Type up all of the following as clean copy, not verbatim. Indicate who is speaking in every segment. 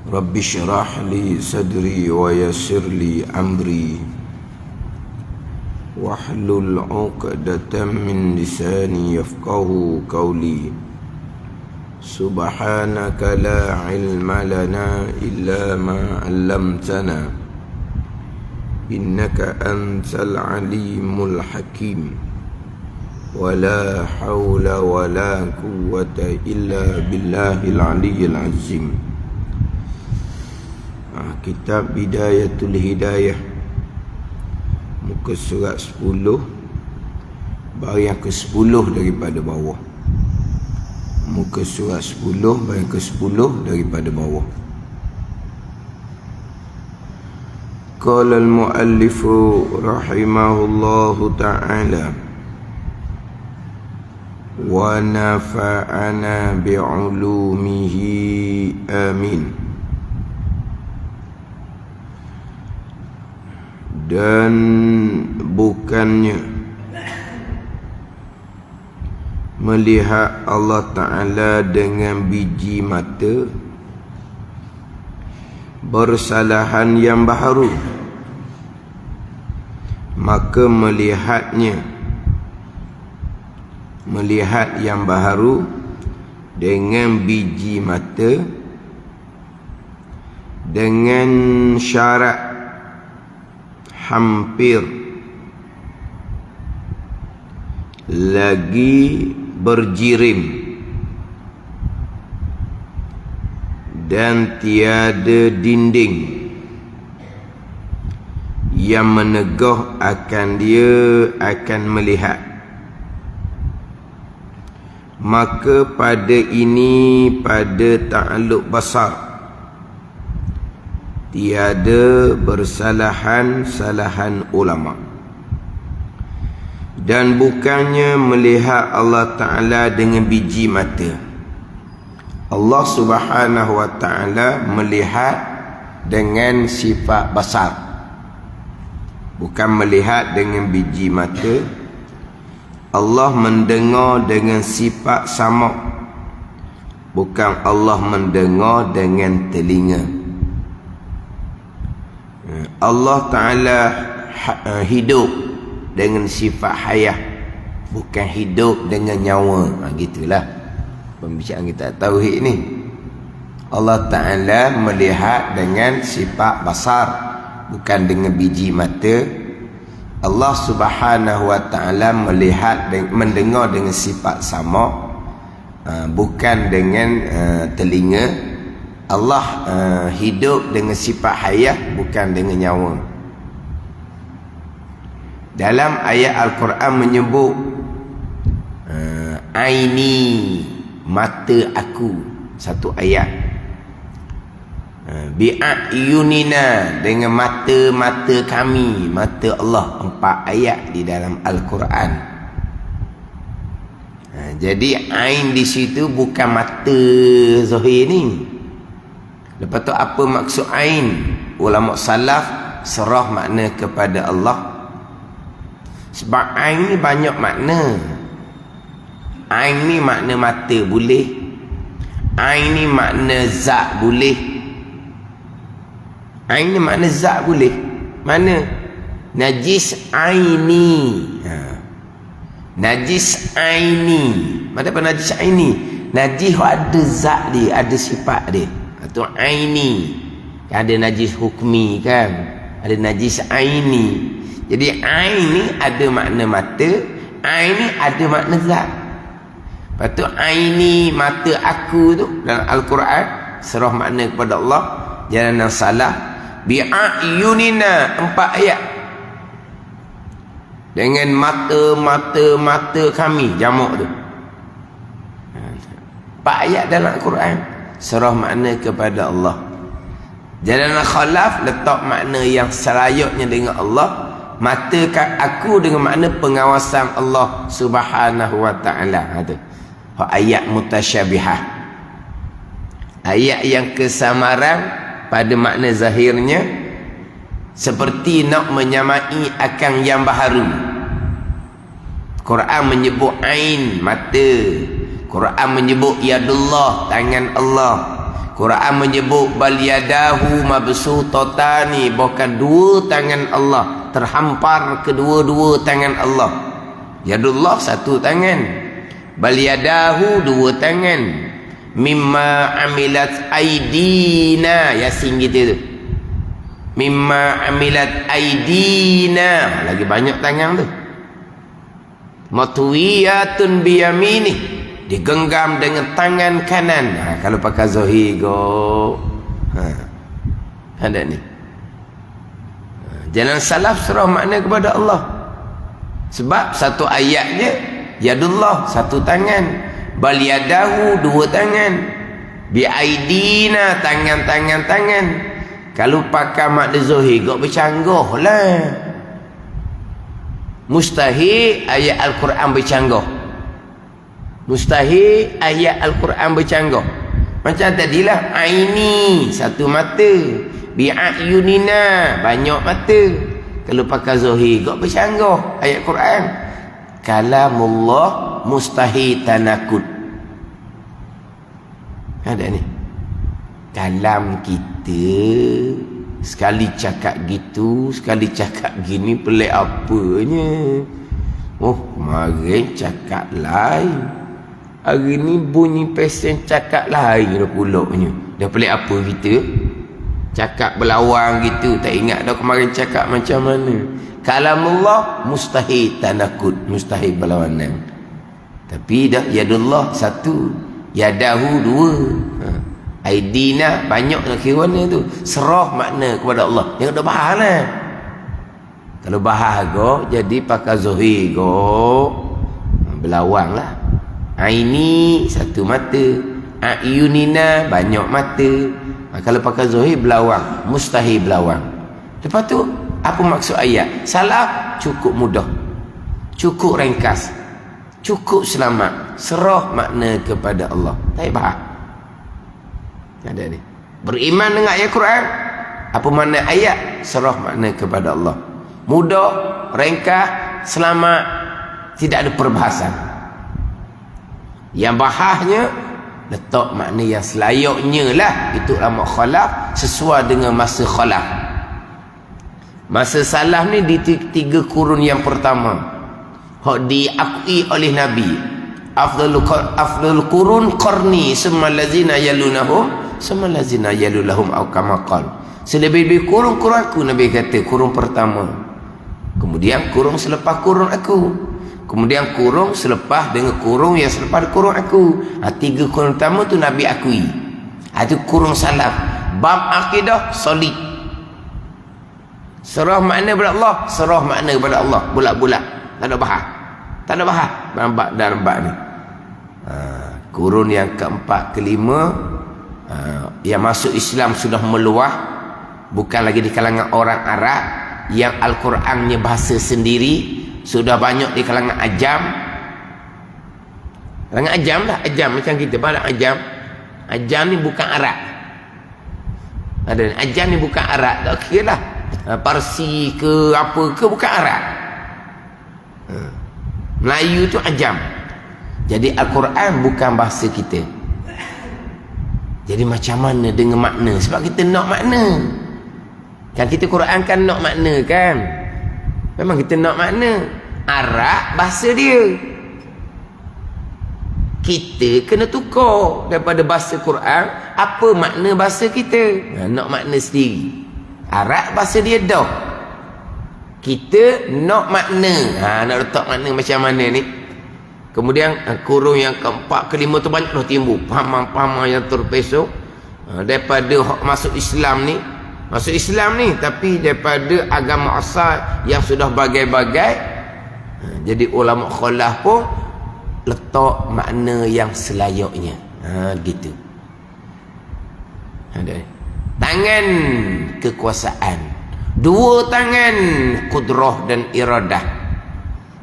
Speaker 1: Rabbi syrah li sadri wa yassir li amri wahlul 'uqdatam min lisani yafqahu qawli. Subhanaka la ilma lana illa ma 'allamtana innaka antal alimul hakim. Wala hawla wala quwwata illa billahil aliyyil azim. Kitab Bidayatul Hidayah, muka surat 10, baris ke-10 daripada bawah. Muka surat 10, baris ke-10 daripada bawah. Qala al-muallifu rahimahullahu ta'ala wa nafa'ana bi'ulumihi amin. Dan bukannya melihat Allah Ta'ala dengan biji mata bersalahan yang baharu, maka melihat yang baharu dengan biji mata dengan syarat hampir lagi berjirim dan tiada dinding yang menegah akan dia akan melihat, maka pada ini pada ta'alluq basar tiada bersalahan-salahan ulama. Dan bukannya melihat Allah Ta'ala dengan biji mata. Allah Subhanahu Wa Ta'ala melihat dengan sifat basar, bukan melihat dengan biji mata. Allah mendengar dengan sifat sama, bukan Allah mendengar dengan telinga. Allah Ta'ala hidup dengan sifat hayah, bukan hidup dengan nyawa. Gitulah pembicaraan kita tauhid ni. Allah Ta'ala melihat dengan sifat basar, bukan dengan biji mata. Allah Subhanahu Wa Ta'ala melihat dan mendengar dengan sifat sama, bukan dengan telinga. Allah hidup dengan sifat hayah, bukan dengan nyawa. Dalam ayat Al-Quran menyebut aini, mata aku, satu ayat. Bi'ayunina, dengan mata-mata kami, mata Allah, 4 ayat di dalam Al-Quran. Jadi ain di situ bukan mata zahir ni. Lepas tu apa maksud ain? Ulama salaf serah makna kepada Allah. Sebab ain ni banyak makna. Ain ni makna mata boleh. Ain ni makna zat boleh. Ain ni makna zat boleh. Mana? Najis aini. Najis aini. Mana apa najis aini? Najis ada zat dia, ada sifat dia. Itu aini. Ada najis hukmi kan, ada najis aini. Jadi ain ni ada makna mata, ain ni ada makna zat. Lepas tu aini, mata aku tu dalam Al-Quran serah makna kepada Allah. Jangan yang salah. Bi'ayunina, 4 ayat. Dengan mata kami, jamak tu. 4 ayat dalam Al-Quran serah makna kepada Allah. Jangan khalaf, letak makna yang selayaknya dengan Allah. Mata aku dengan makna pengawasan Allah Subhanahu Wa Ta'ala. Itu ayat mutasyabihah, ayat yang kesamaran pada makna zahirnya, seperti nak menyamai akan yang baharu. Quran menyebut ain, mata. Quran menyebut yadullah, tangan Allah. Quran menyebut bal yadahu mabsutatani, bukan dua tangan Allah terhampar, kedua-dua tangan Allah. Yadullah satu tangan, bal yadahu dua tangan, mimma amilat aidina, yasin gitu tu, mimma amilat aidina, lagi banyak tangan tu, matwiyatun biyamini, digenggam dengan tangan kanan. Kalau pakai zahir go, ada ni. Jalan salaf serah makna kepada Allah. Sebab satu ayatnya yadullah satu tangan, bal yadahu dua tangan, bi aidina tangan. Kalau pakai makna zahir go bercanggah lah. Mustahil ayat Al-Quran bercanggah. Mustahil ayat Al-Quran bercanggah. Macam tadilah, aini satu mata, bi'ayunina banyak mata. Kalau pakai zahir kok bercanggah ayat Quran. Kalamullah mustahil tanakud. Ada ni. Kalam kita sekali cakap gitu, sekali cakap gini, pelik apanya. Oh, kemarin cakap lain, hari ni bunyi pesen cakap lain dah pulaknya. Dah pelik apa kita? Cakap berlawan gitu, tak ingat dah kemarin cakap macam mana. Kalamullah mustahil tanakud, mustahil berlawanan. Tapi dah yadullah satu, yadahu dua, aidina banyak nak kira ni tu. Serah makna kepada Allah. Jangan dah bahas lah. Kalau bahas go, jadi pakai zahir go, berlawang lah. Aini satu mata, ayunina banyak mata. Kalau pakai zahir berlawang, mustahil berlawang. Lepas tu apa maksud ayat? Salaf cukup mudah, cukup ringkas, cukup selamat. Serah makna kepada Allah. Tak bahas. Ada ni. Beriman dengan ayat Quran. Apa makna ayat? Serah makna kepada Allah. Mudah, ringkas, selamat, tidak ada perbahasan. Yang bahasnya letak makna yang selayaknya lah. Itu ulama khalaf sesuai dengan masa khalaf. Masa salaf ni di tiga kurun yang pertama, hak diakui oleh Nabi. Afdalul qurun qarni, summa allazina yalunahum, summa allazina yalunahum, atau kama qala. Selebih-lebih kurun aku, Nabi kata kurun pertama, kemudian kurun selepas kurun aku, kemudian kurun selepas dengan kurun yang selepas kurun aku. Tiga kurun pertama tu Nabi akui. Itu kurun salaf. Bab akidah solid. Serah makna kepada Allah, serah makna kepada Allah, bulat-bulat. Tak ada bahas. Tak ada bahas bab dan bab ni. Kurun yang keempat, kelima, yang masuk Islam sudah meluah, bukan lagi di kalangan orang Arab, yang Al-Qurannya bahasa sendiri, sudah banyak di kalangan ajam. Kalangan ajam lah, ajam macam kita pada ajam. Ajam ni bukan Arab. Ada ajam ni bukan Arab, tak kira lah Parsi ke apa ke, bukan Arab. Melayu tu ajam. Jadi Al-Quran bukan bahasa kita. Jadi macam mana dengan makna? Sebab kita nak makna. Kan kita Quran kan nak makna kan? Memang kita nak makna. Arab bahasa dia. Kita kena tukar daripada bahasa Quran, apa makna bahasa kita. Nak makna sendiri. Arab bahasa dia dah. Kita nak makna. Nak letak makna macam mana ni? Kemudian kurung yang keempat, kelima tu banyak dah timbul paham-paham yang terpesong daripada masuk Islam ni. Masuk Islam ni tapi daripada agama asal yang sudah bagai-bagai. Jadi ulama khalaf pun letak makna yang selayaknya. Gitu. Ada tangan kekuasaan, dua tangan kudrah dan iradah.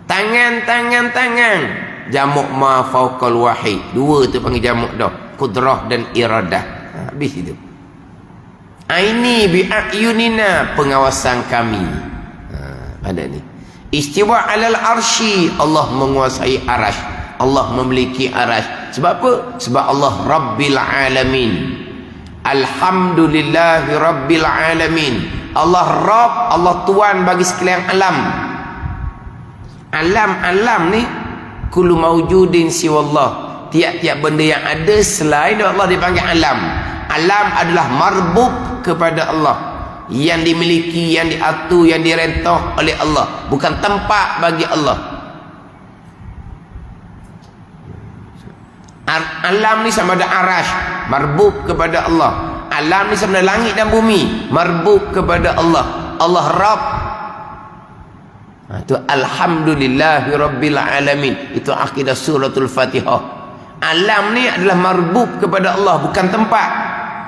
Speaker 1: Tangan jamuk ma fauqal wahid, dua tu panggil jamuk dah, kudrah dan iradah. Habis itu. Aini bi ayunina, pengawasan kami. Ada ni. Istiwa alal arsy, Allah menguasai arash. Allah memiliki arash. Sebab apa? Sebab Allah Rabbil alamin. Alhamdulillahi Rabbil Alamin. Allah Rabb, Allah Tuhan bagi sekalian alam. Alam ni kullu mawjudin siwallah. Tiap-tiap benda yang ada selain Allah dipanggil alam. Alam adalah marbub kepada Allah, yang dimiliki, yang diatur, yang direntah oleh Allah, bukan tempat bagi Allah. Alam ni sama ada arash, marbub kepada Allah. Alam ni sama ada langit dan bumi, marbub kepada Allah. Allah Rabb. Itu Alhamdulillahi Rabbil Alamin. Itu akidah suratul Fatihah. Alam ni adalah marbub kepada Allah, bukan tempat.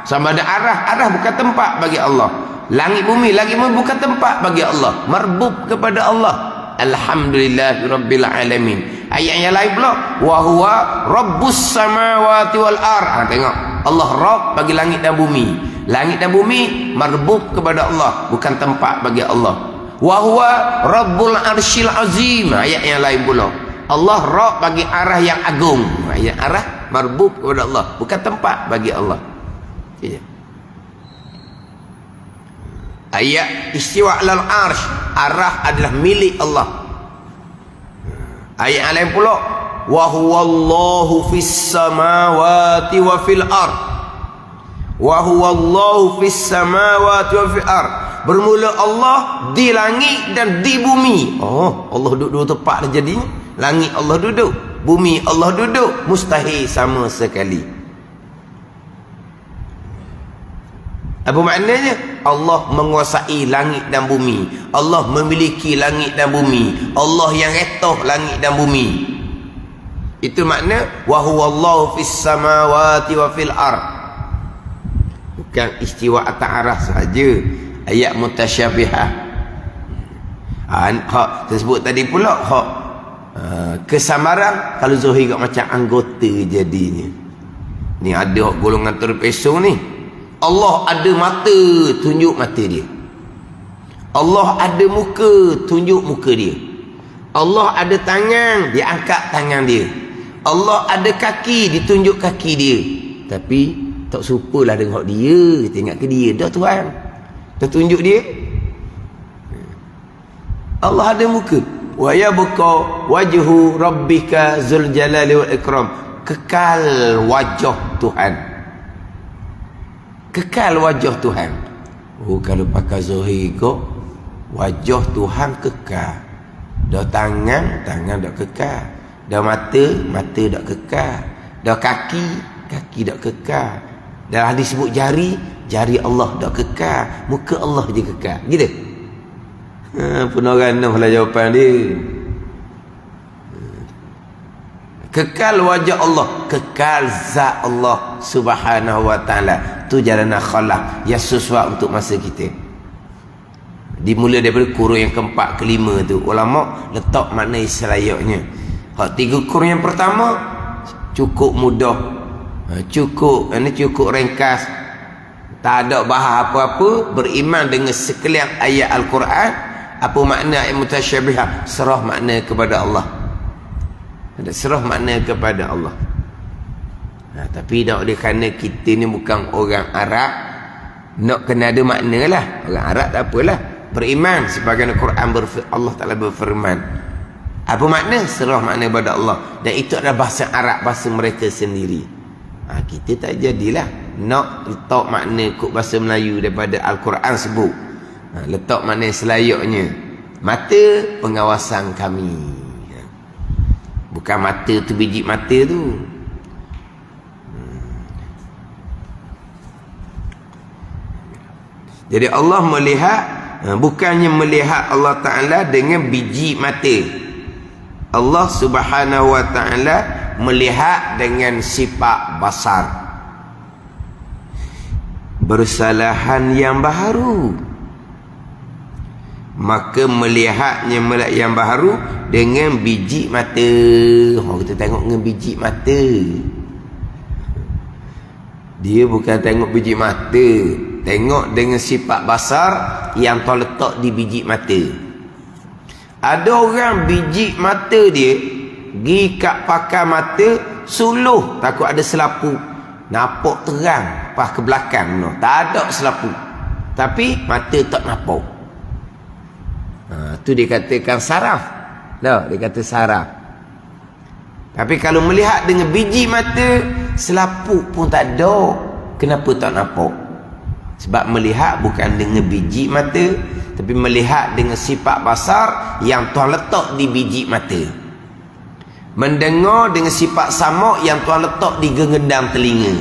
Speaker 1: Sama ada arah bukan tempat bagi Allah. Langit bumi bukan tempat bagi Allah, marbub kepada Allah. Alhamdulillahi Rabbil Alamin. Ayat yang lain pula, wa huwa rabbus samawati wal ard. Tengok, Allah Rabb bagi langit dan bumi. Langit dan bumi marbub kepada Allah, bukan tempat bagi Allah. Wa huwa rabbul arsyil azim. Ayat yang lain pula, Allah Rabb bagi arah yang agung. Ayat arah marbub kepada Allah, bukan tempat bagi Allah. Ya. Ayat istiwa alal arsh, arah adalah milik Allah. Ayat yang lain pula, wa huwallahu fis samawati wa fil ard. Wa huwallahu fis samawati wa fil ard. Bermula Allah di langit dan di bumi. Oh, Allah duduk dua tempat dah jadinya. Langit Allah duduk, bumi Allah duduk, mustahil sama sekali. Apa maknanya? Allah menguasai langit dan bumi. Allah memiliki langit dan bumi. Allah yang retah langit dan bumi. Itu makna wa huwallahu fis samawati wa fil ard. Bukan istiwa atas arah sahaja. Ayat mutasyabihah. Hak tersebut tadi pula hak kesamaran kalau zahir macam anggota jadinya. Ni ada golongan terpesong ni. Allah ada mata, tunjuk mata dia. Allah ada muka, tunjuk muka dia. Allah ada tangan, dia angkat tangan dia. Allah ada kaki, ditunjuk kaki dia. Tapi tak serupalah dengan dia. Kita ingat ke dia dah Tuhan. Kita tunjuk dia. Allah ada muka. Wa yabqa wajhu rabbika zul jalali wal ikram. Kekal wajah Tuhan. Kekal wajah Tuhan. Oh, kalau pakai zahir kok, wajah Tuhan kekal. Dah tangan dah kekal. Dah mata dah kekal. Dah kaki dah kekal. Dah disebut jari Allah dah kekal. Muka Allah je kekal. Gitu. Penerang lah jawapan dia. Kekal wajah Allah, kekal zat Allah subhanahu wa ta'ala. Tu jalanan khalaq yang sesuai untuk masa kita. Dimulai daripada kurung yang keempat, kelima tu ulama letak makna selayaknya. Hak tiga kurung yang pertama cukup mudah, cukup ringkas, tak ada bahas apa-apa, beriman dengan sekalian ayat Al-Quran. Apa makna ayat mutasyabihah? Serah makna kepada Allah. Ada serah makna kepada Allah. Tapi tak oleh kerana kita ni bukan orang Arab, nak kena ada makna lah. Orang Arab tak apalah, beriman sebagai Al-Quran Allah Ta'ala berfirman. Apa makna? Serah makna kepada Allah. Dan itu adalah bahasa Arab, bahasa mereka sendiri. Kita tak jadilah nak letak makna kod bahasa Melayu daripada Al-Quran sebut. Letak makna selayaknya. Mata pengawasan kami. Bukan mata tu biji mata tu. Jadi Allah melihat, bukannya melihat Allah Ta'ala dengan biji mata. Allah Subhanahu wa Ta'ala melihat dengan sifat basar. Bersalahan yang baharu. Maka melihatnya yang baharu dengan biji mata. Kita tengok dengan biji mata. Dia bukan tengok biji mata, tengok dengan sifat basar yang terletak di biji mata. Ada orang biji mata dia gi kat pakai mata suluh, takut ada selapu. nampak terang pas ke belakang no. Tak ada selapu. Tapi mata tak nampak. Tu dikatakan saraf. Dah, dia kata saraf. Tapi kalau melihat dengan biji mata, selapu pun tak ada. Kenapa tak nampak? Sebab melihat bukan dengan biji mata, tapi melihat dengan sifat basar yang Tuhan letak di biji mata. Mendengar dengan sifat sama yang Tuhan letak di genggam telinga.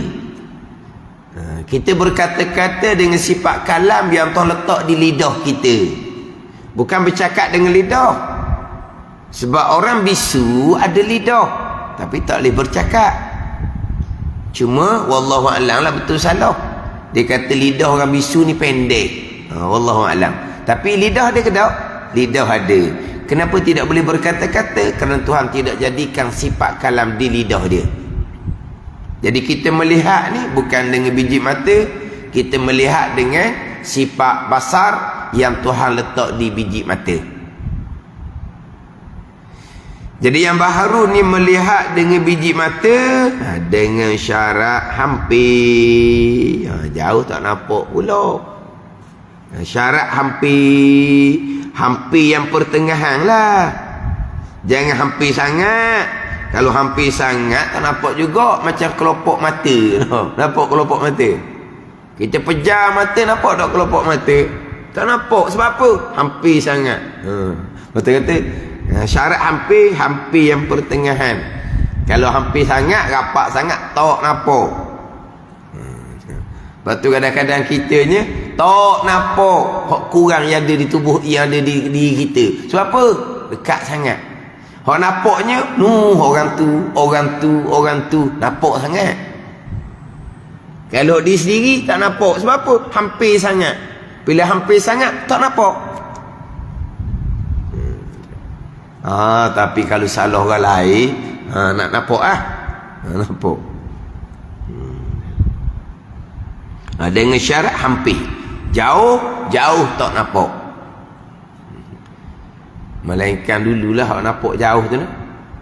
Speaker 1: Kita berkata-kata dengan sifat kalam yang Tuhan letak di lidah kita. Bukan bercakap dengan lidah. Sebab orang bisu ada lidah, tapi tak boleh bercakap. Cuma wallahu a'lam lah betul salah. Dia kata lidah orang bisu ni pendek. Wallahu a'lam. Tapi lidah dia ke tak? Lidah ada. Kenapa tidak boleh berkata-kata? Kerana Tuhan tidak jadikan sifat kalam di lidah dia. Jadi kita melihat ni bukan dengan biji mata, kita melihat dengan sifat basar yang Tuhan letak di biji mata. Jadi yang baharu ni melihat dengan biji mata, dengan syarat hampir. Jauh tak nampak pula. Syarat hampir. Hampir yang pertengahan lah. Jangan hampir sangat. Kalau hampir sangat tak nampak juga macam kelopak mata. Nampak kelopak mata? Kita pejam mata, nampak tak kelopak mata? Tak nampak. Sebab apa? Hampir sangat. Betul kata syarat hampir, hampir yang pertengahan. Kalau hampir sangat, rapat sangat, tak nampak. Lepas tu kadang-kadang kitanya tak nampak hak kurang yang ada di tubuh, yang ada di diri kita. Sebab apa? Dekat sangat. Hak nampaknya, orang tu nampak sangat. Kalau di sendiri tak nampak. Sebab apa? Hampir sangat. Bila hampir sangat tak nampak. Tapi kalau salah orang lain, nak nampak nampak. Dengan syarat hampir. Jauh tak nampak. Melainkan dululah hak nampak jauh tu nah.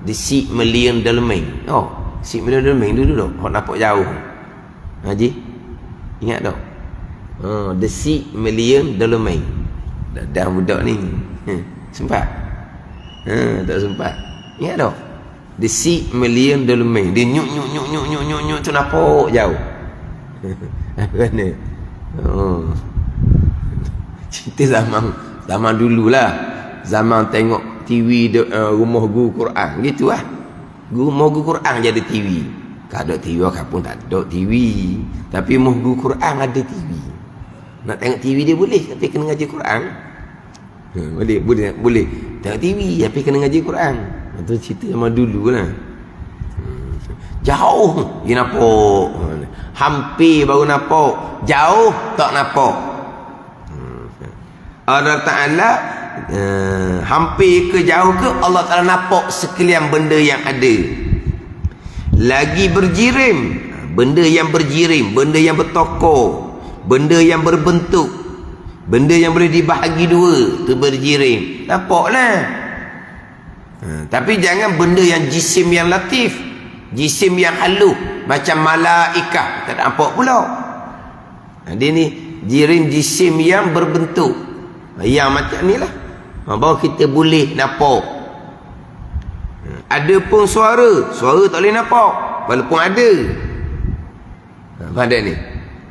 Speaker 1: The 6 million dolmen. 6 million dolmen dulu dah hak nampak jauh. Haji ingat tak? The 6 million dolmen. Dah budak ni. Sempat? Tak sempat. Ingat tak? The 6 million dolmen. Dia nyuk tu nampak jauh. Mana? Cerita zaman dululah. Zaman tengok TV rumah guru Quran gitu lah. Rumah guru Quran je ada TV. Kalau ada TV kan pun tak ada TV. Tapi rumah guru Quran ada TV. Nak tengok TV dia boleh, tapi kena ngaji Quran. Boleh tengok TV tapi kena ngaji Quran. Itu cerita zaman dulu lah. Jauh dia nampak, hampir baru nampak, jauh tak nampak. Allah Ta'ala hampir ke jauh ke, Allah Ta'ala nampak sekalian benda yang ada. Lagi berjirim, benda yang berjirim, benda yang bertokor, benda yang berbentuk, benda yang boleh dibahagi dua, tu berjirim. Nampaklah. Tapi jangan benda yang jisim yang latif, jisim yang halus macam malaikah, tak nampak pula. Dia ni jirim jisim yang berbentuk, yang macam ni lah, baru kita boleh nampak. Ada pun suara tak boleh nampak walaupun ada. Pada ni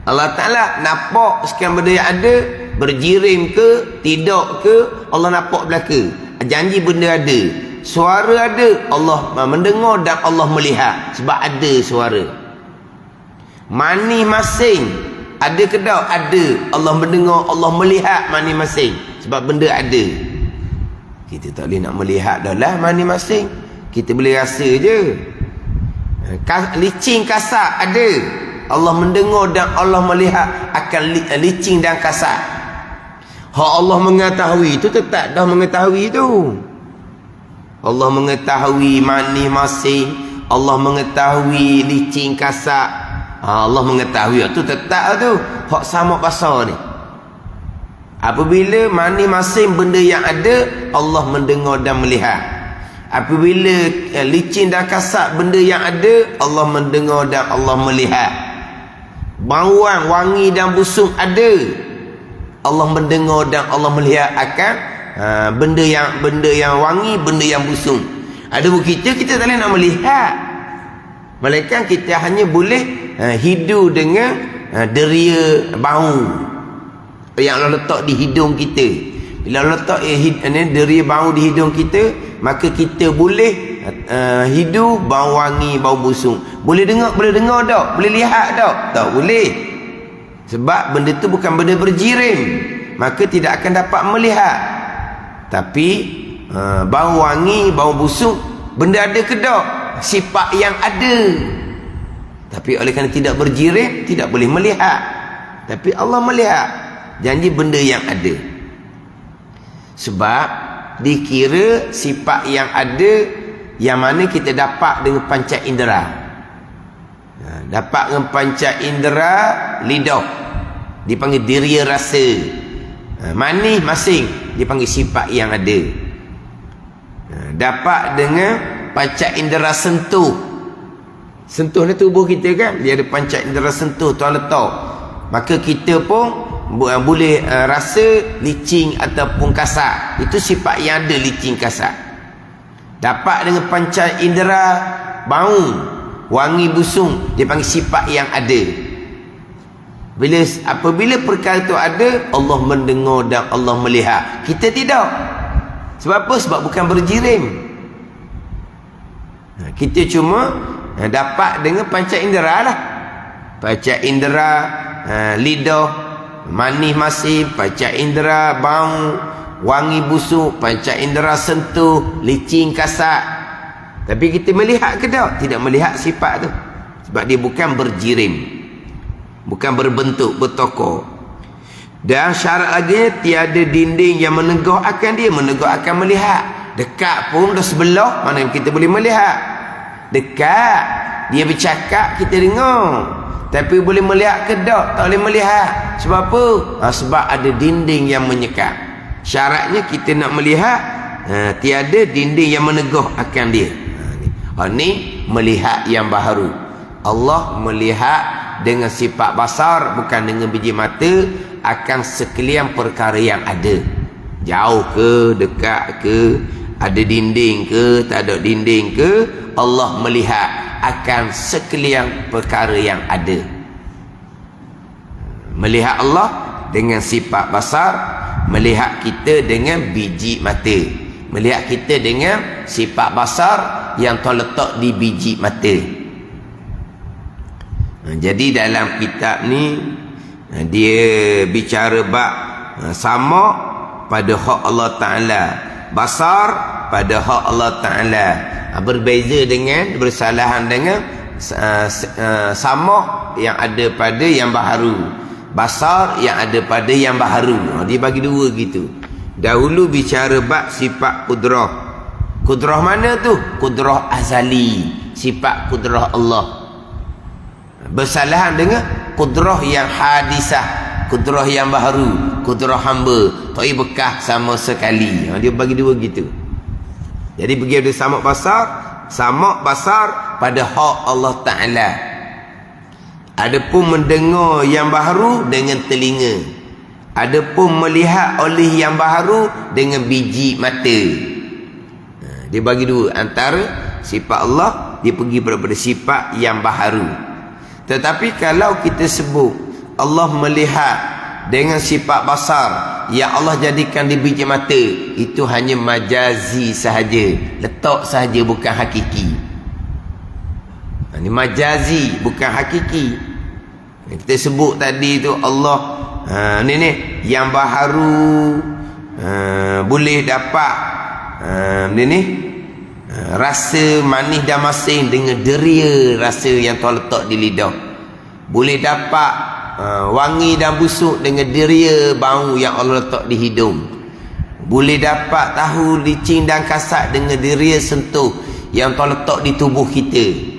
Speaker 1: Allah Ta'ala nampak sekian benda yang ada, berjirim ke tidak ke Allah nampak belaka. Janji benda ada, suara ada, Allah mendengar dan Allah melihat sebab ada suara. Mani masing ada ke tak? Ada. Allah mendengar, Allah melihat mani masing sebab benda ada. Kita tak boleh nak melihat dah lah mani masing, kita boleh rasa je. Licin kasar ada, Allah mendengar dan Allah melihat akan licin dan kasar. Hak Allah mengetahui itu tetap dah mengetahui tu. Allah mengetahui mani masing, Allah mengetahui licin kasar, Allah mengetahui itu tetap tu. Hak sama pasal ni, apabila mani masing benda yang ada, Allah mendengar dan melihat. Apabila licin dan kasar benda yang ada, Allah mendengar dan Allah melihat. bauan, wangi dan busuk ada. Allah mendengar dan Allah melihat akan benda yang wangi, benda yang busuk. Ada kita tak boleh nak melihat. Melainkan kita hanya boleh hidup dengan deria bau yang Allah letak di hidung kita. Bila Allah letak deria bau di hidung kita, maka kita boleh hidup bau wangi, bau busuk. Boleh dengar tak? Boleh lihat tak? Tak boleh. Sebab benda tu bukan benda berjirim, maka tidak akan dapat melihat. Tapi bau wangi, bau busuk, benda ada ke tak? Sifat yang ada. Tapi oleh kerana tidak berjirim, tidak boleh melihat. Tapi Allah melihat. Janji benda yang ada. Sebab dikira sifat yang ada, yang mana kita dapat dengan panca indera. Dapat dengan panca indera lidah, dipanggil deria rasa. Manis masing, dipanggil sifat yang ada. Dapat dengan panca indera sentuh. Sentuh ni tubuh kita kan, dia ada panca indera sentuh Tuhan letak. Maka kita pun boleh rasa licin ataupun kasar. Itu sifat yang ada, licin kasar. Dapat dengan panca indera bau, wangi busuk, dia panggil sifat yang ada. Apabila perkara itu ada, Allah mendengar dan Allah melihat. Kita tidak. Sebab apa? Sebab bukan berjirim. Kita cuma dapat dengan panca indera lah. Panca indera lidah, manis masin, panca indera bau, wangi busuk, panca indera sentuh, licin kasar. Tapi kita melihat ke tak? Tidak melihat sifat tu. Sebab dia bukan berjirim, bukan berbentuk, bertokor. Dan syarat lagi, tiada dinding yang menegah akan dia. Menegah akan melihat. Dekat pun dah sebelah, mana kita boleh melihat. Dekat, dia bercakap, kita dengar. Tapi boleh melihat ke tak? Tak boleh melihat. Sebab apa? Sebab ada dinding yang menyekat. Syaratnya kita nak melihat, tiada dinding yang menegah akan dia. Ini melihat yang baharu. Allah melihat dengan sifat basar, bukan dengan biji mata, akan sekalian perkara yang ada. Jauh ke, dekat ke, ada dinding ke, tak ada dinding ke, Allah melihat akan sekalian perkara yang ada. Melihat Allah dengan sifat basar, melihat kita dengan biji mata. Melihat kita dengan sifat basar yang terletak di biji mata. Jadi dalam kitab ni dia bicara bab sama pada hak Allah Ta'ala, basar pada hak Allah Ta'ala. Berbeza dengan, bersalahan dengan sama yang ada pada yang baharu, basar yang ada pada yang baharu. Dia bagi dua gitu. Dahulu bicara bab sifat kudrah. Kudrah mana tu? Kudrah azali, sifat kudrah Allah. Bersalahan dengan kudrah yang hadisah, kudrah yang baharu, kudrah hamba, tak bekas sama sekali. Dia bagi dua gitu. Jadi bagi ada samak basar pada hak Allah Ta'ala. Adapun mendengar yang baharu dengan telinga. Adapun melihat oleh yang baharu dengan biji mata. Dia bagi dua. Antara sifat Allah, dia pergi pada sifat yang baharu. Tetapi kalau kita sebut Allah melihat dengan sifat basar yang Allah jadikan di biji mata, itu hanya majazi sahaja, letak sahaja, bukan hakiki. Ini majazi, bukan hakiki. Kita sebut tadi tu Allah ni yang baharu, boleh dapat rasa manis dan masin dengan deria rasa yang terletak di lidah. Boleh dapat wangi dan busuk dengan deria bau yang Allah letak di hidung. Boleh dapat tahu licin dan kasar dengan deria sentuh yang terletak di tubuh kita.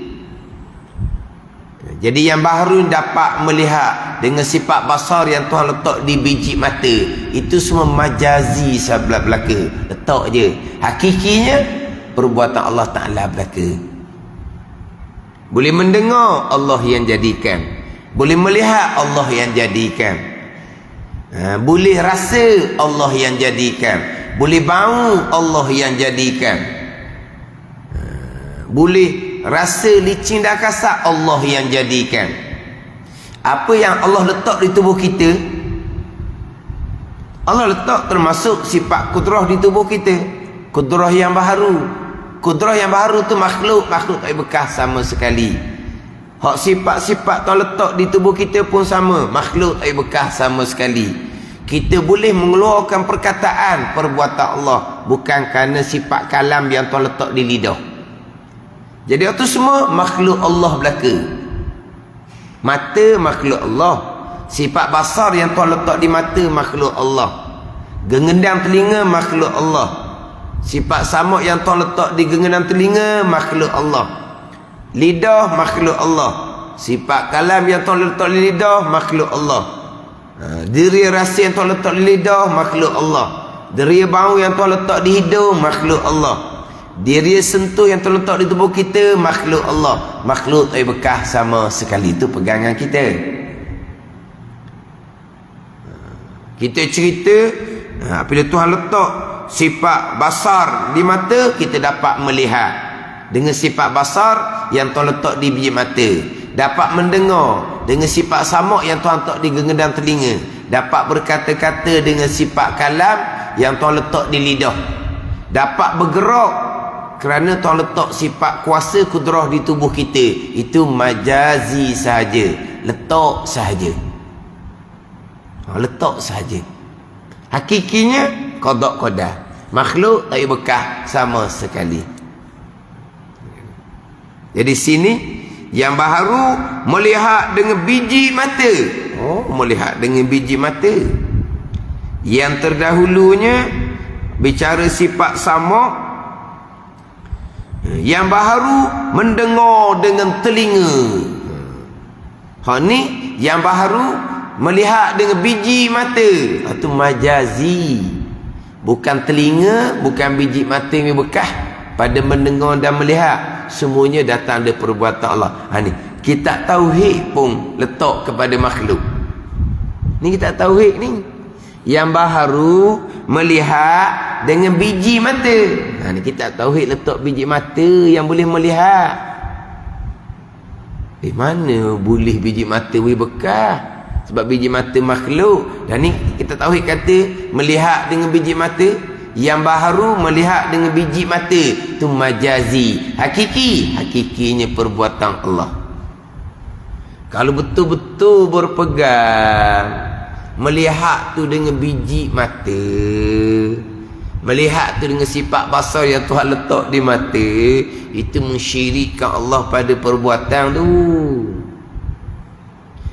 Speaker 1: Jadi yang baharu dapat melihat dengan sifat basar yang Tuhan letak di biji mata. Itu semua majazi sebelah belaka, letak je. Hakikinya perbuatan Allah Ta'ala belaka. Boleh mendengar, Allah yang jadikan. Boleh melihat, Allah yang jadikan. Boleh rasa, Allah yang jadikan. Boleh bau, Allah yang jadikan. Boleh rasa licin dan kasar, Allah yang jadikan. Apa yang Allah letak di tubuh kita, Allah letak termasuk sifat kudrah di tubuh kita. Kudrah yang baharu. Kudrah yang baharu tu makhluk tak bekas sama sekali. Hak sifat-sifat tu letak di tubuh kita pun sama, makhluk tak bekas sama sekali. Kita boleh mengeluarkan perkataan, perbuatan Allah bukan kerana sifat kalam yang tu letak di lidah. Jadi itu semua makhluk Allah belaka. Mata makhluk Allah. Sifat basar yang tu letak di mata makhluk Allah. Gengendam telinga makhluk Allah. Sifat samuk yang tu letak di gengendam telinga makhluk Allah. Lidah makhluk Allah. Sifat kalam yang Tuhan letak di lidah makhluk Allah. Diri rasa yang Tuhan letak di lidah makhluk Allah. Diri bau yang Tuhan letak di hidung makhluk Allah. Diri sentuh yang Tuhan letak di tubuh kita makhluk Allah. Makhluk tak bekas sama sekali. Itu pegangan kita. Kita cerita bila Tuhan letak sifat basar di mata, kita dapat melihat dengan sifat basar yang Tuhan letak di biji mata. Dapat mendengar dengan sifat samuk yang Tuhan letak di genggam telinga. Dapat berkata-kata dengan sifat kalam yang Tuhan letak di lidah. Dapat bergerak kerana Tuhan letak sifat kuasa kudrah di tubuh kita. Itu majazi sahaja, letak sahaja. Letak sahaja. Hakikinya qada qadar. Makhluk tak bekas sama sekali. Jadi sini yang baharu melihat dengan biji mata. Melihat dengan biji mata. Yang terdahulunya bicara sifat samuk. Yang baharu mendengar dengan telinga. Ni yang baharu melihat dengan biji mata. Itu majazi. Bukan telinga, bukan biji mata yang bekas pada mendengar dan melihat. Semuanya datang dari perbuatan Allah. Ni kitab tauhid pun letak kepada makhluk. Ni kitab tauhid ni. Yang baharu melihat dengan biji mata. Ni kitab tauhid letak biji mata yang boleh melihat. Mana boleh biji mata boleh bekas? Sebab biji mata makhluk. Dan ni kita tauhid kata melihat dengan biji mata. Yang baharu melihat dengan biji mata, itu majazi. Hakikinya perbuatan Allah. Kalau betul-betul berpegang melihat tu dengan biji mata, melihat tu dengan sifat basar yang Tuhan letak di mata, itu mensyirikkan Allah pada perbuatan tu.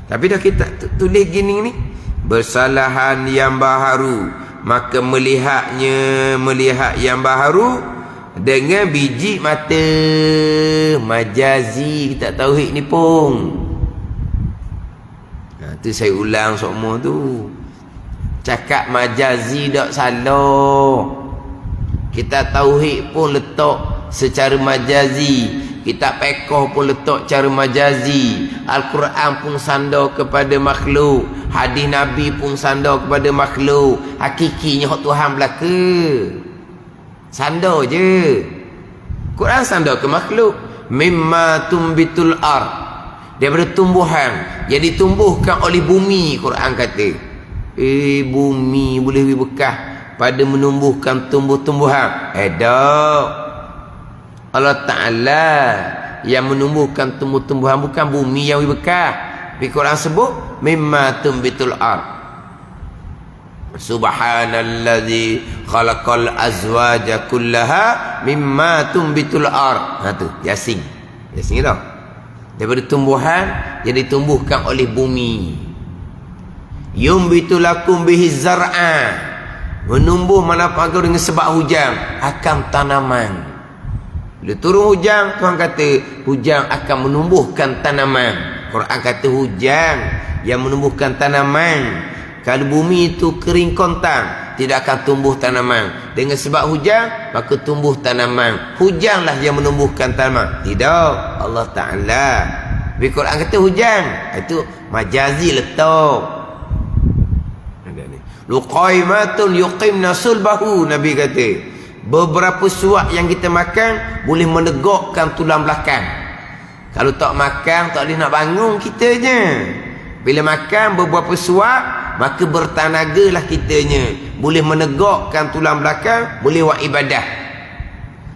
Speaker 1: Tapi dah kita tulis gini ni, bersalahan yang baharu, maka melihat yang baharu dengan biji mata. Majazi kita tauhid ni pun. Tu saya ulang semua tu. Cakap majazi tak salah. Kita tauhid pun letak secara majazi. Kitab Fiqh pun letak cara majazi. Al-Quran pun sandar kepada makhluk. Hadis Nabi pun sandar kepada makhluk. Hakikinya hak Tuhan belaka. Sandar je. Quran sandar ke makhluk. Mimma tumbitul ard. Daripada tumbuhan yang ditumbuhkan oleh bumi, Quran kata. Bumi boleh bekas pada menumbuhkan tumbuh-tumbuhan. Tak. Allah Ta'ala yang menumbuhkan tumbuh-tumbuhan, bukan bumi yang bekas. Di Quran sebut mimma tumbitul ard. Subhanallazi khalaqal azwaja kullaha mimma tumbitul ard. Tu Yasin. Yasin tu. Daripada tumbuhan yang ditumbuhkan oleh bumi. Yumbitu lakum bihi zar'a. Menumbuh manfaat dengan sebab hujan akan tanaman. Bila turun hujan, Tuhan kata hujan akan menumbuhkan tanaman. Quran kata hujan yang menumbuhkan tanaman. Kalau bumi itu kering kontang, tidak akan tumbuh tanaman. Dengan sebab hujan, maka tumbuh tanaman. Hujanlah yang menumbuhkan tanaman. Tidak, Allah Ta'ala. Tapi Quran kata hujan. Itu majazi letak. Ada ni. Luqaimatun yuqimna sulbahu, Nabi kata. Beberapa suap yang kita makan boleh menegakkan tulang belakang. Kalau tak makan, tak boleh nak bangun kitanya. Bila makan beberapa suap, maka bertanagalah kitanya. Boleh menegakkan tulang belakang, boleh buat ibadah.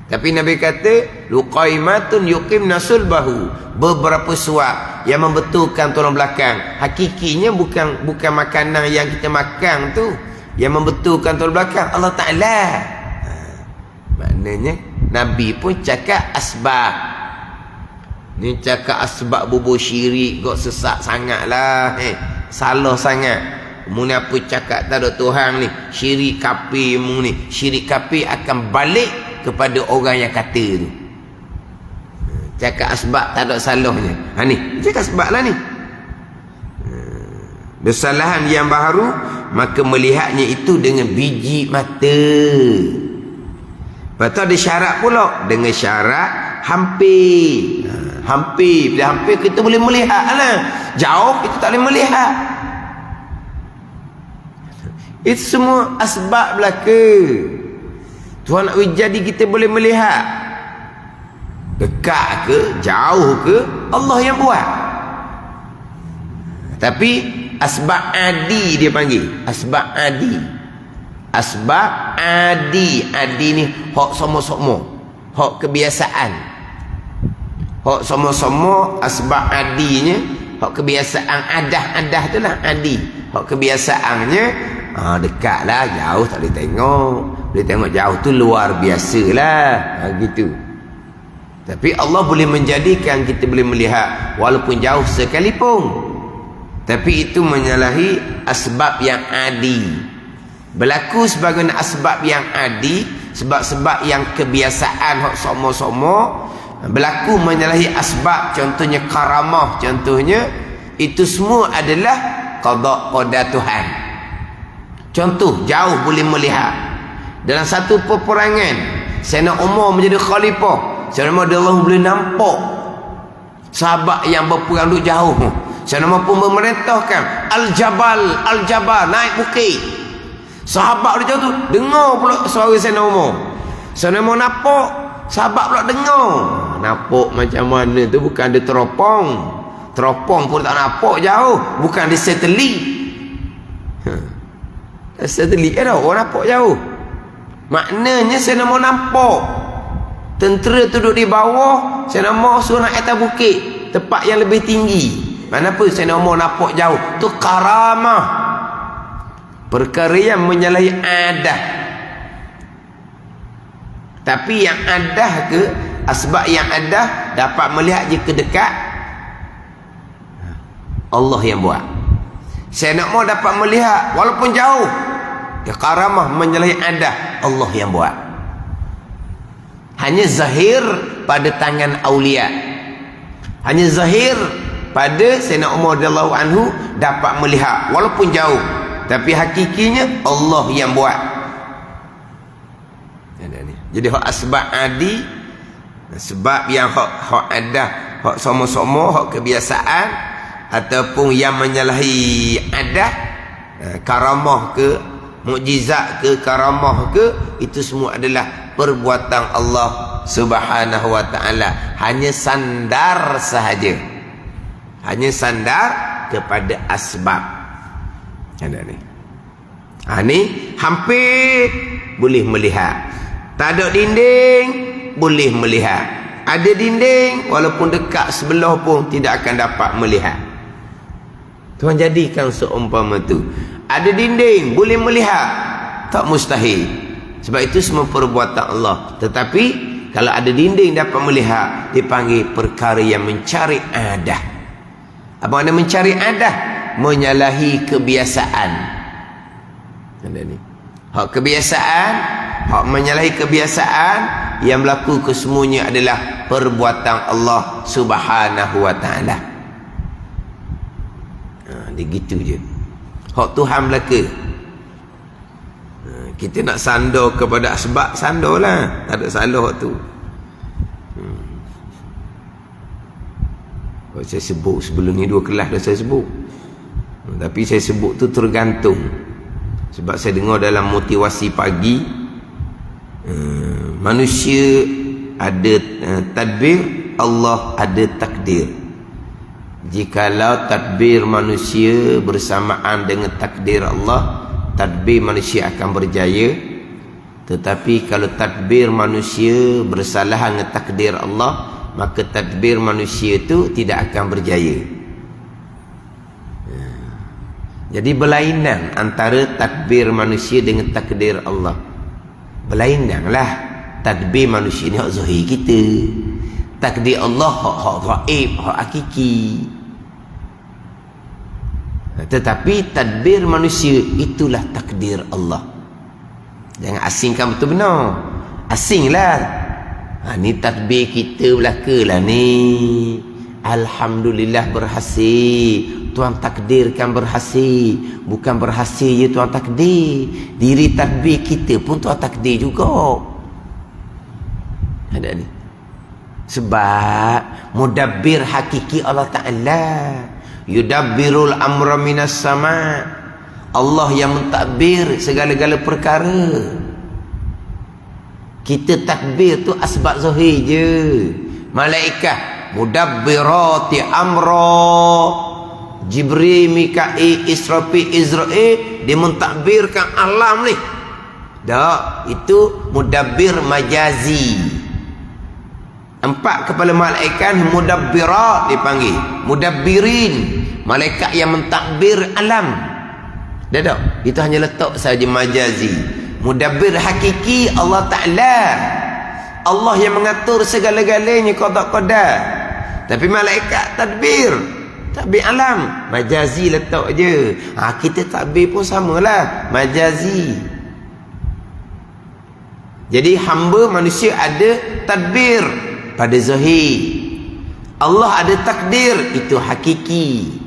Speaker 1: Tapi Nabi kata, luqaimatun yuqimna sulbahu. Beberapa suap yang membetulkan tulang belakang. Hakikinya bukan makanan yang kita makan tu yang membetulkan tulang belakang, Allah Ta'ala. Maknanya Nabi pun cakap asbab. Ni cakap asbab bubur syirik kok sesak sangat lah. Salah sangat. Mu ni apa cakap tak ada Tuhan ni. Syirik kafir mu ni. Syirik kafir akan balik kepada orang yang kata tu. Cakap asbab tak ada salahnya. Ni cakap asbab lah ni. Kesalahan yang baru, maka melihatnya itu dengan biji mata. Lepas tu ada syarat pula. Dengan syarat hampir. Hampir. Bila hampir kita boleh melihat lah. Jauh kita tak boleh melihat. Itu semua asbab belaka. Tuhan nak jadi kita boleh melihat. Dekat ke, jauh ke, Allah yang buat. Tapi asbab adi dia panggil. Asbab adi. Asbab adi. Adi ni hak sama-sama, hak kebiasaan. Hak sama-sama asbab adinya, hak kebiasaan adah tu lah adi. Hak kebiasaannya dekat lah, jauh tak boleh tengok. Boleh tengok jauh tu luar biasa lah. Gitu. Tapi Allah boleh menjadikan kita boleh melihat walaupun jauh sekalipun. Tapi itu menyalahi asbab yang adi. Berlaku sebagai asbab yang adi, sebab-sebab yang kebiasaan hak sama-sama, berlaku menyalahi asbab, contohnya karamah, contohnya itu semua adalah qada Tuhan. Contoh, jauh boleh melihat. Dalam satu peperangan, Sayyidina Umar menjadi khalifah. Sayyidina Umar Allah boleh nampak sahabat yang berperang duduk jauh. Sayyidina Umar pun memerintahkan Al-Jabal, naik bukit. Sahabat dia jauh tu dengar pula suara Sayyidina Umar. Sayyidina Umar nampak, sahabat pula dengar. Nampak macam mana tu, bukan ada teropong. Teropong pun tak nampak jauh, bukan ada satelit. Satelit dah orang nampak jauh. Maknanya Sayyidina Umar nampak tentera tu duduk di bawah, Sayyidina Umar suruh naik atas bukit, tempat yang lebih tinggi. Kenapa Sayyidina Umar nampak jauh? Tu karamah. Perkara yang menyalahi adah. Tapi yang adah ke, asbab yang adah dapat melihat jika dekat, Allah yang buat. Sayyidina Umar dapat melihat walaupun jauh. Ya, karamah menyalahi adah, Allah yang buat. Hanya zahir pada tangan aulia. Hanya zahir pada Sayyidina Umar radhiyallahu anhu dapat melihat walaupun jauh. Tapi hakikinya Allah yang buat. Jadi hak asbab adi, sebab yang hak adah, hak sama-sama, hak kebiasaan, ataupun yang menyalahi adah, karamah ke, mukjizat ke, karamah ke, itu semua adalah perbuatan Allah Subhanahu wa ta'ala. Hanya sandar sahaja. Hanya sandar kepada asbab. Ada ni. Ni hampir boleh melihat. Tak ada dinding boleh melihat. Ada dinding walaupun dekat sebelah pun tidak akan dapat melihat. Tuhan jadikan seumpama tu. Ada dinding boleh melihat, tak mustahil. Sebab itu semua perbuatan Allah. Tetapi kalau ada dinding dapat melihat, dipanggil perkara yang mencari adah. Apa makna mencari adah? Menyalahi kebiasaan. Ada ni. Hak kebiasaan, hak menyalahi kebiasaan, yang berlaku kesemuanya adalah perbuatan Allah Subhanahu wa ta'ala. Dia gitu je. Hak Tuhan belaka. Kita nak sandar kepada asbab, sandarlah. Tak ada salah hak tu. Saya sebut sebelum ni 2 kelas dah saya sebut. Tapi saya sebut tu tergantung. Sebab saya dengar dalam motivasi pagi, manusia ada tadbir, Allah ada takdir. Jikalau tadbir manusia bersamaan dengan takdir Allah, tadbir manusia akan berjaya. Tetapi kalau tadbir manusia bersalahan dengan takdir Allah, maka tadbir manusia itu tidak akan berjaya. Jadi berlainan antara tadbir manusia dengan takdir Allah. Berlainanlah. Tadbir manusia ni hak zahir kita, takdir Allah hak gaib, hak hakiki. Tetapi tadbir manusia itulah takdir Allah. Jangan asingkan betul benar. Asinglah. Ni tadbir kita belakalah ni. Alhamdulillah berhasil. Tuhan takdirkan berhasil. Bukan berhasil je Tuhan takdir. Diri tadbir kita pun Tuhan takdir juga. Ada ni. Sebab mudabbir hakiki Allah Ta'ala. Yudabbirul amra minas sama'. Allah yang mentadbir segala-gala perkara. Kita takbir tu asbab zahir je. Malaikat mudabbirati amra, Jibril, Mikail, Israfil, Izrail, dia mentadbirkan alam ni. Tak, itu mudabbir majazi. 4 kepala malaikat mudabbirat dipanggil, mudabbirin, malaikat yang mentadbir alam. Dah tak? Itu hanya letak saja majazi. Mudabbir hakiki Allah Ta'ala. Allah yang mengatur segala-galanya qada qadar. Tapi malaikat tadbir alam, majazi letak je. Kita tadbir pun samalah, majazi. Jadi hamba manusia ada tadbir pada zahir. Allah ada takdir, itu hakiki.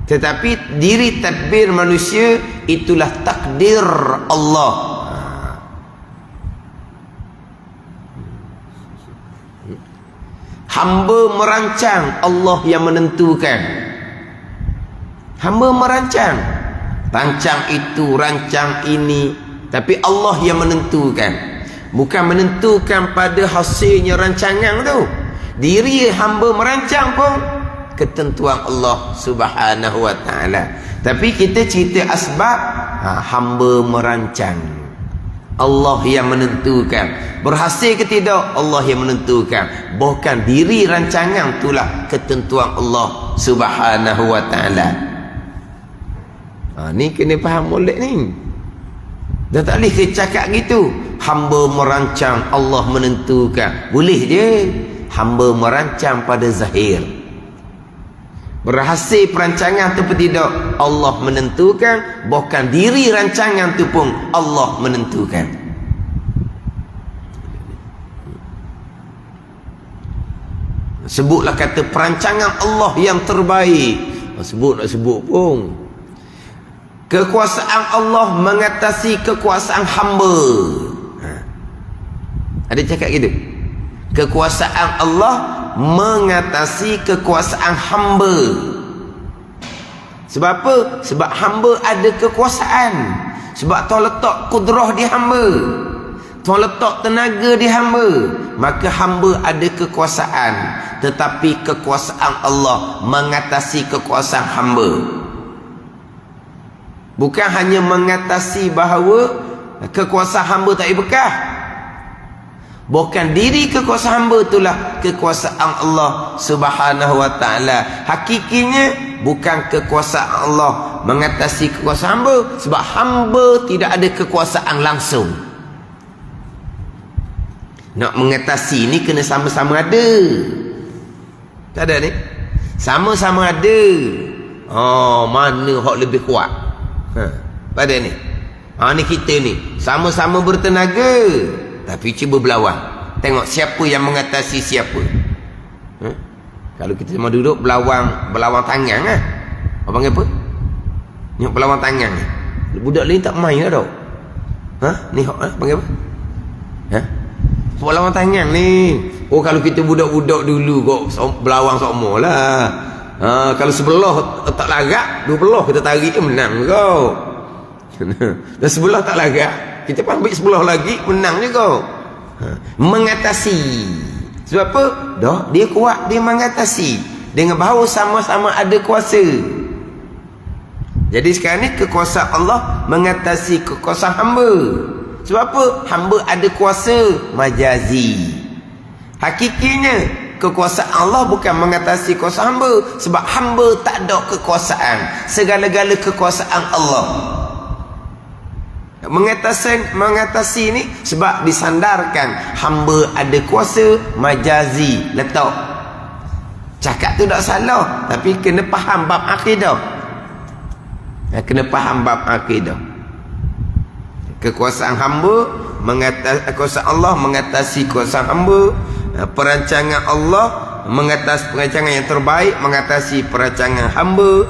Speaker 1: Tetapi diri tadbir manusia itulah takdir Allah. Hamba merancang, Allah yang menentukan. Hamba merancang. Rancang itu, rancang ini. Tapi Allah yang menentukan. Bukan menentukan pada hasilnya rancangan tu. Diri hamba merancang pun ketentuan Allah Subhanahu wa ta'ala. Tapi kita cerita asbab, hamba merancang, Allah yang menentukan. Berhasil ke tidak, Allah yang menentukan. Bukan diri rancangan, itulah ketentuan Allah Subhanahu wa ta'ala. Ni kena faham molek ni. Dah tak boleh cakap gitu. Hamba merancang, Allah menentukan. Boleh je. Hamba merancang pada zahir. Berhasil perancangan tu pun tidak, Allah menentukan. Bukan diri rancangan tu pun Allah menentukan. Sebutlah kata perancangan Allah yang terbaik. Sebut nak sebut pun. Kekuasaan Allah mengatasi kekuasaan hamba. Ada cakap gitu. Kekuasaan Allah mengatasi kekuasaan hamba. Sebab apa? Sebab hamba ada kekuasaan. Sebab Tuhan letak kudrah di hamba, Tuhan letak tenaga di hamba. Maka hamba ada kekuasaan. Tetapi kekuasaan Allah mengatasi kekuasaan hamba. Bukan hanya mengatasi bahawa kekuasaan hamba tak berkah. Bukan diri kekuasaan hamba itulah kekuasaan Allah Subhanahu wa ta'ala. Hakikinya bukan kekuasaan Allah mengatasi kekuasaan hamba. Sebab hamba tidak ada kekuasaan langsung. Nak mengatasi ni kena sama-sama ada. Tak ada ni? Sama-sama ada. Mana hak lebih kuat? Pada ni. Ni kita ni sama-sama bertenaga, tapi cuba berlawan. Tengok siapa yang mengatasi siapa. Kalau kita mau duduk berlawan tangan lah. Apa panggil apa? Ni berlawan tangan ni. Budak ni tak main lah tau. Ni panggil apa? Sebab lawan tangan ni. Oh, kalau kita budak-budak dulu kok berlawan sama lah. Kalau sebelah tak lagak, dua belah kita tarik menang kau. Dan sebelah tak lagak, kita pun ambil sebelah lagi, menang juga. Mengatasi. Sebab apa? Dah, dia kuat, dia mengatasi. Dengan bahawa sama-sama ada kuasa. Jadi sekarang ni kekuasaan Allah mengatasi kekuasaan hamba. Sebab apa? Hamba ada kuasa majazi. Hakikinya kekuasaan Allah bukan mengatasi kuasa hamba. Sebab hamba tak ada kekuasaan. Segala-gala kekuasaan Allah. Mengatasi ni sebab disandarkan hamba ada kuasa majazi. Letak. Cakap tu tak salah. Tapi kena faham bab akidah. Kena faham bab akidah. Kekuasaan hamba kuasa Allah mengatasi kuasa hamba. Perancangan Allah mengatasi perancangan yang terbaik, mengatasi perancangan hamba.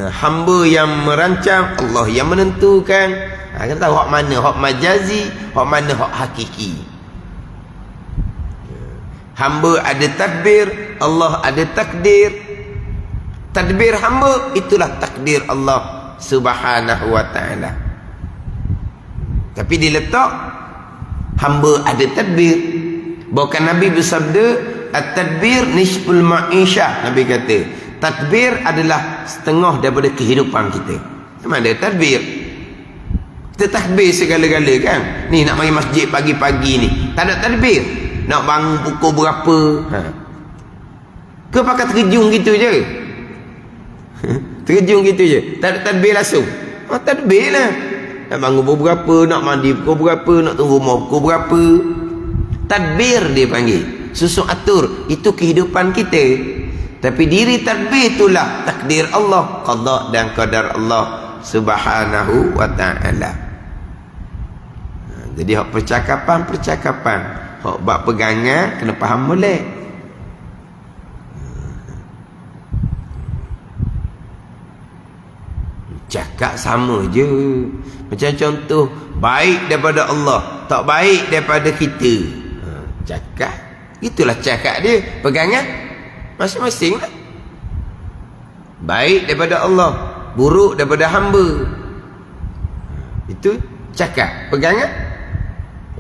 Speaker 1: Hamba yang merancang, Allah yang menentukan. Kita tahu hak mana hak majazi, hak mana hak hakiki. Hamba ada tadbir, Allah ada takdir. Tadbir hamba itulah takdir Allah Subhanahu wa ta'ala. Tapi diletak hamba ada tadbir. Bahkan Nabi bersabda, at-tadbir nisful ma'isyah. Nabi kata, tadbir adalah setengah daripada kehidupan kita. Memang ada tadbir. Kita takbir segala-gala kan. Ni nak mari masjid pagi-pagi ni, tak ada tadbir. Nak bangun pukul berapa? Ke pakai terjun gitu je? Terjun gitu je, tak ada tadbir langsung. Tadbir lah. Nak bangun pukul berapa, nak mandi pukul berapa, nak tunggu rumah pukul berapa. Tadbir dia panggil. Susun atur. Itu kehidupan kita. Tapi diri tadbir itulah takdir Allah, qada dan qadar Allah Subhanahu wa ta'ala. Jadi hak percakapan, hak bab pegangan kena faham molek. Cakap sama je. Macam contoh, baik daripada Allah, tak baik daripada kita. Cakap, itulah cakap dia. Pegangan masing-masing lah. Baik daripada Allah, buruk daripada hamba. Itu cakap. Pegangan,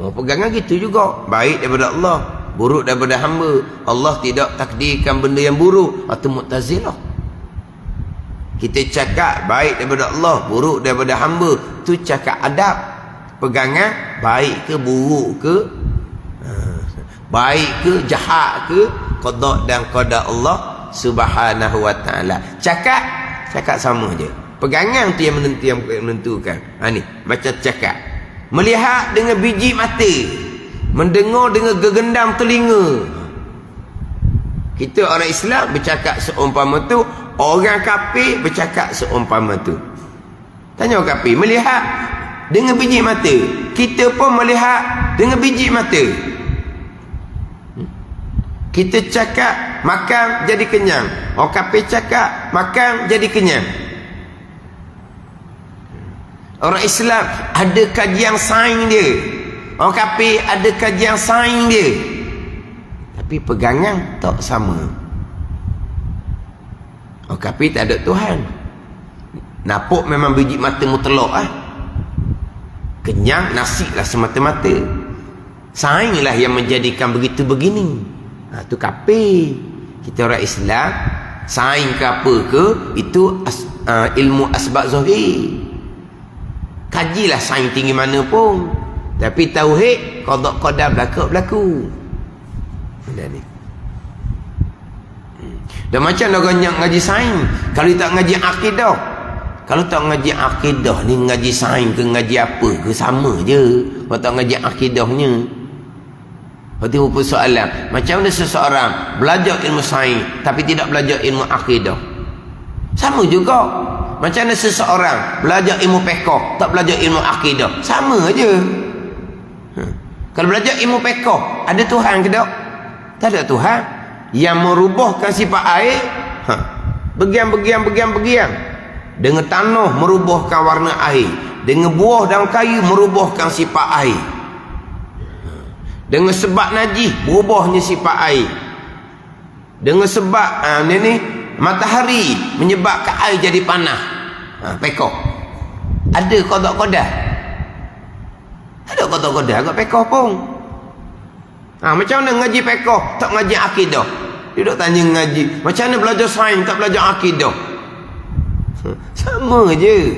Speaker 1: pegangan gitu juga. Baik daripada Allah, buruk daripada hamba. Allah tidak takdirkan benda yang buruk. Atau Mu'tazilah. Kita cakap baik daripada Allah, buruk daripada hamba. Itu cakap adab. Pegangan, baik ke buruk ke, baik ke jahat ke, qada dan qada Allah Subhanahu wa ta'ala. Cakap sama je. Pegangan tu yang menentukan. Ni macam cakap. Melihat dengan biji mata, mendengar dengan gegendam telinga. Kita orang Islam bercakap seumpama tu, orang kafir bercakap seumpama tu. Tanya orang kafir, melihat dengan biji mata. Kita pun melihat dengan biji mata. Kita cakap makan jadi kenyang. Orang kafir cakap makan jadi kenyang. Orang Islam ada kajian sains dia. Orang kafir ada kajian sains dia. Tapi pegangan tak sama. Orang kafir tak ada Tuhan. Nampak memang biji mata mutlak lah. Kenyang, nasi lah semata-mata. Sains lah yang menjadikan begitu begini. Itu kafir. Kita orang Islam, sains ke apa ke, itu ilmu asbab zahir. Kajilah sains tinggi mana pun. Tapi tauhid, qada qadar berlaku. Ni. Dan macam orang yang ngaji sains, kalau tak ngaji akidah, kalau tak ngaji akidah ni, ngaji sains ke ngaji apa ke sama je. Kalau tak ngaji akidahnya. Berarti apa soalan? Macam mana seseorang belajar ilmu sains tapi tidak belajar ilmu akidah? Sama juga. Macam mana seseorang belajar ilmu fiqh tak belajar ilmu akidah? Sama aja. Kalau belajar ilmu fiqh, ada Tuhan ke tak? Tak ada Tuhan. Yang merubahkan sifat air, begian. Dengan tanah merubahkan warna air. Dengan buah dan kayu merubahkan sifat air. Dengan sebab najis berubahnya sifat air. Dengan sebab ni matahari menyebabkan air jadi panas. Pekoh. Ada qada-qada. Ada qada-qada agak pekoh pun. Macam mana ngaji pekoh tak ngaji akidah? Dia duk tanya ngaji, macam mana belajar sains tak belajar akidah? Sama je.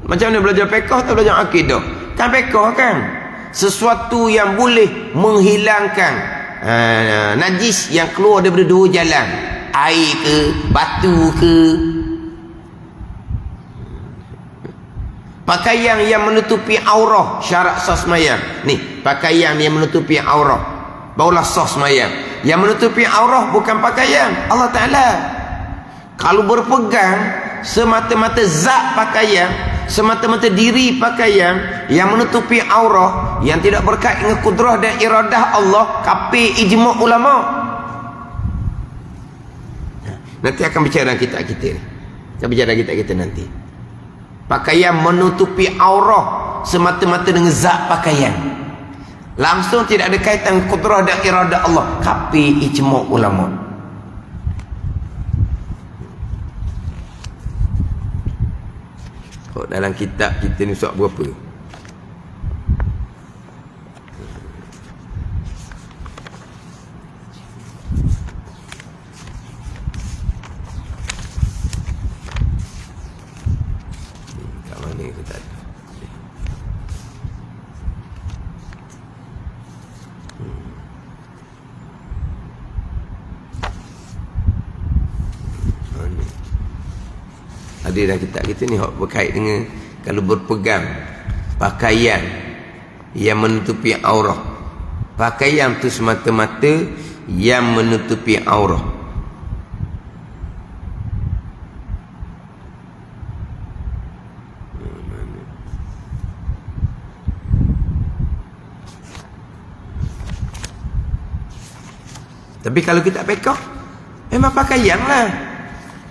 Speaker 1: Macam mana belajar pekoh tak belajar akidah? Kan pekoh kan sesuatu yang boleh menghilangkan najis yang keluar daripada dua jalan, air ke batu ke. Pakaian yang menutupi aurah syarat sah sembahyang. Ni pakaian yang menutupi aurah barulah sah sembahyang. Yang menutupi aurah bukan pakaian Allah Ta'ala. Kalau berpegang semata-mata zat pakaian, semata-mata diri pakaian yang menutupi aurah, yang tidak berkait dengan kudrah dan iradah Allah, kafir ijma' ulama. Nanti akan bicara dalam kitab kita ni. Akan bicara dalam kitab kita nanti. Pakaian menutupi aurah semata-mata dengan zat pakaian, langsung tidak ada kaitan kudrah dan iradah Allah, kafir ijma' ulama. Dalam kitab kita ni surat berapa? Kat mana kita tak ada? Ada dalam kitab kita ni berkait dengan kalau berpegang pakaian yang menutupi aurah. Pakaian tu semata-mata yang menutupi aurah. Tapi kalau kita pekoh, memang pakaian lah.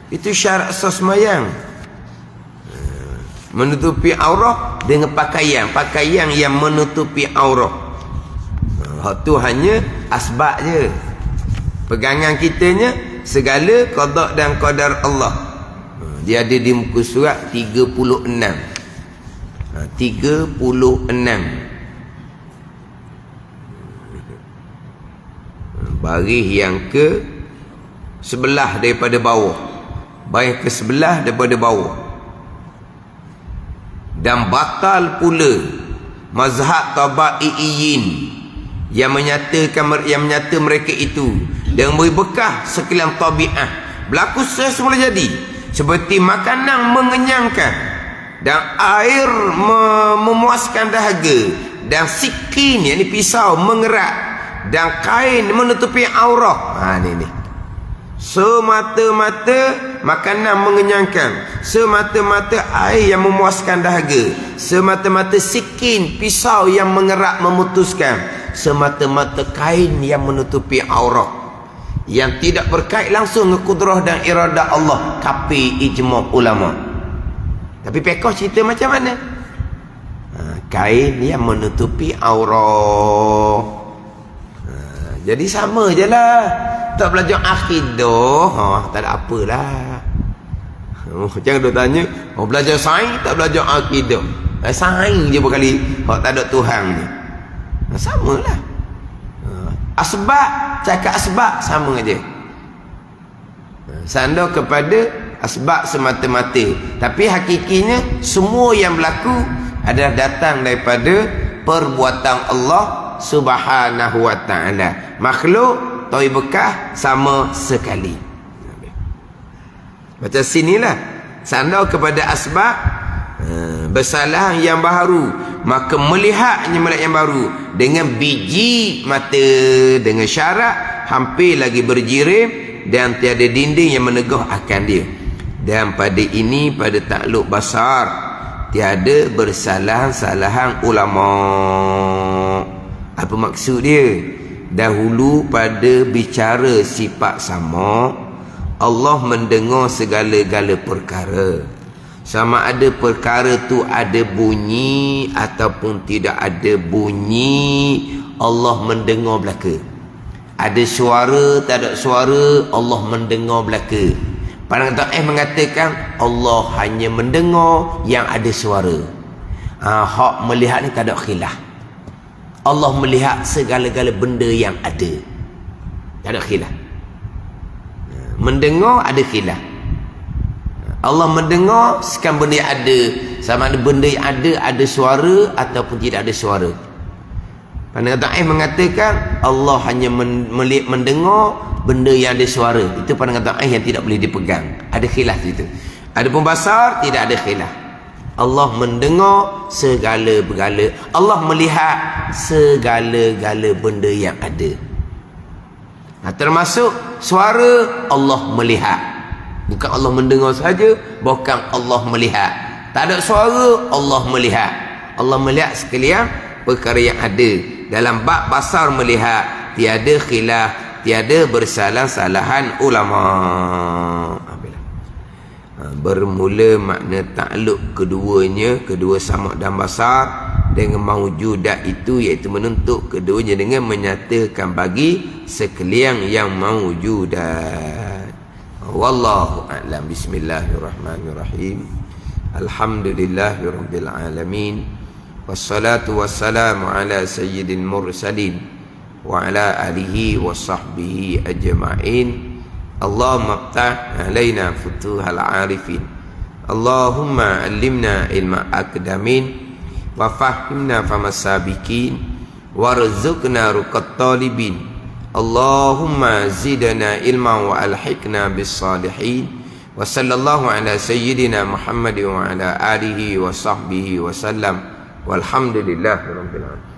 Speaker 1: Itu syarat sah sembahyang. Menutupi aurah dengan pakaian. Pakaian yang menutupi aurah. Hak tu hanya asbab je. Pegangan kitanya segala qada dan qadar Allah. Dia ada di muka surat 36. 36. Baris yang ke sebelah daripada bawah. Baris ke sebelah daripada bawah. Dan batal pula mazhab tabaiyin yang menyata mereka itu dengan beri bekah sekalian tabiat berlaku semula jadi, seperti makanan mengenyangkan dan air memuaskan dahaga dan sikin, yakni pisau mengerat, dan kain menutupi aurah. Ni semata-mata makanan mengenyangkan, semata-mata air yang memuaskan dahaga, semata-mata sikin, pisau yang mengerat memutuskan, semata-mata kain yang menutupi aurat, yang tidak berkait langsung dengan kudrah dan iradah Allah, kafir ijma' ulama. Tapi pekoh cerita macam mana? Kain yang menutupi aurat. Jadi sama je lah. Tak belajar akidah, tak ada apalah. Jangan duk tanya, belajar sains tak belajar akidah. Sains je berkali tak ada Tuhan ni. Samalah. Asbab, cakap asbab sama aja. Sandar kepada asbab semata-mata. Tapi hakikinya semua yang berlaku adalah datang daripada perbuatan Allah Subhanahu wa ta'ala. Makhluk tahu bekah sama sekali. Macam sinilah sandar kepada asbab bersalah yang baru, maka melihatnya yang baru dengan biji mata, dengan syarat hampir lagi berjirim dan tiada dinding yang menegah akan dia. Dan pada ini, pada takluk basar, tiada bersalah-salahan ulama. Apa maksud dia? Dahulu pada bicara sifat sama, Allah mendengar segala-gala perkara. Sama ada perkara tu ada bunyi ataupun tidak ada bunyi, Allah mendengar belaka. Ada suara, tak ada suara, Allah mendengar belaka. Pada kata mengatakan Allah hanya mendengar yang ada suara. Hak melihat ni tak ada khilaf. Allah melihat segala-gala benda yang ada. Tak ada khilaf. Mendengar ada khilaf. Allah mendengar sekarang benda yang ada. Sama ada benda yang ada suara ataupun tidak ada suara. Pada kata mengatakan Allah hanya mendengar benda yang ada suara. Itu pandangan kata yang tidak boleh dipegang. Ada khilaf itu. Adapun basar tidak ada khilaf. Allah mendengar segala-gala. Allah melihat segala-gala benda yang ada. Termasuk suara Allah melihat. Bukan Allah mendengar saja, bukan Allah melihat. Tak ada suara, Allah melihat. Allah melihat sekalian perkara yang ada. Dalam bab basar melihat, tiada khilaf, tiada bersalah-salahan ulama. Bermula makna takluk keduanya, kedua samak dan basar dengan mawjudat itu, iaitu menuntut keduanya dengan menyatakan bagi sekalian yang mawjudat. Wallahu a'lam. Bismillahirrahmanirrahim. Alhamdulillahirabbil alamin. Wassalatu wassalamu ala sayyidil mursalin wa ala alihi wa sahbihi ajma'in. Allahumma aftah alaina futuhal arifin. Allahumma allimna ilma akdamin wa fahimna famasabikin warzuqna ruqat talibin. Allahumma zidna ilma wa alhiqna bis salihin. Wa sallallahu ala sayyidina Muhammad wa ala alihi wa sahbihi wa sallam. Walhamdulillahirabbil alamin.